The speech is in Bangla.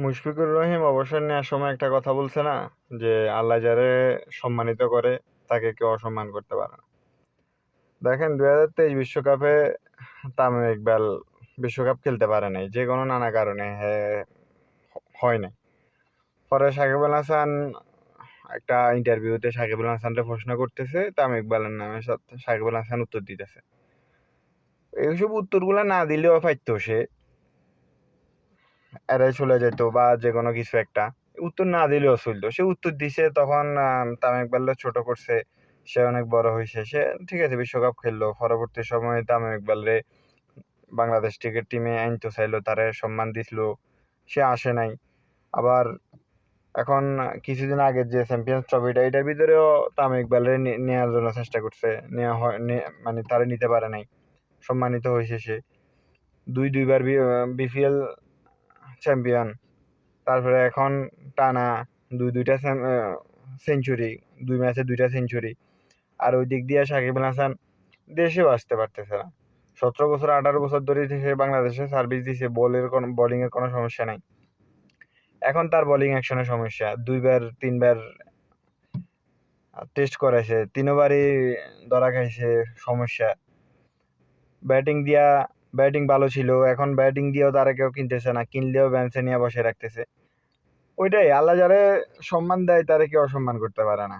মুশফিকুর রহিম অবসর নেওয়ার সময় একটা কথা বলছে না, যে আল্লাহ যারে সম্মানিত করে তাকে কেউ অসম্মান করতে পারে না। দেখেন 2023 বিশ্বকাপে তামিম ইকবাল বিশ্বকাপ খেলতে পারে নাই, যে কোনো নানা কারণে হয় নাই। পরে সাকিব আল হাসান একটা ইন্টারভিউতে সাকিব আল হাসানকে প্রশ্ন করতেছে, তামিম ইকবালের নামে সাকিব আল হাসান উত্তর দিতেছে। এইসব উত্তরগুলা না দিলেও পাইতো, সে এড়াই চলে যেত বা যে কোনো কিছু একটা উত্তর না দিলেও চলতো। সে উত্তর দিছে, তখন তামিম ইকবাল ছোট করছে, সে অনেক বড় হয়েছে, সে ঠিক আছে বিশ্বকাপ খেললো। পরবর্তী সময়ে তামিম ইকবাল রে বাংলাদেশ ক্রিকেট টিমে আনতে চাইলো, তারে সম্মান দিছিল, সে আসে নাই। আবার এখন কিছুদিন আগে যে চ্যাম্পিয়ন্স ট্রফিটা, এটার ভিতরেও তামিম ইকবাল রে নেওয়ার জন্য চেষ্টা করছে, নেওয়া হয় মানে তারে নিতে পারে নাই। সম্মানিত হয়েছে সে, দুইবার বিপিএল চ্যাম্পিয়ন। তারপরে এখন টানা দুইটা সেঞ্চুরি, 2 ম্যাচে 2টা সেঞ্চুরি। আর ওই দিক দিয়ে সাকিব আল হাসান দেশেও আসতে পারতেছে না। 17 বছর 18 বছর ধরে সে বাংলাদেশে সার্ভিস দিছে, বোলিং এর কোনো সমস্যা নাই। এখন তার বোলিং অ্যাকশনের সমস্যা, 2-3বার টেস্ট করেছে, 3বারই ধরা খাইছে, সমস্যা। ব্যাটিং ভালো ছিল, এখন ব্যাটিং দিয়েও তারা কেউ কিনতেছে না, কিনলেও বেঞ্চে নিয়ে বসে রাখতেছে। ওইটাই, আল্লাহ যারে সম্মান দেয় তারে কেউ অসম্মান করতে পারে না।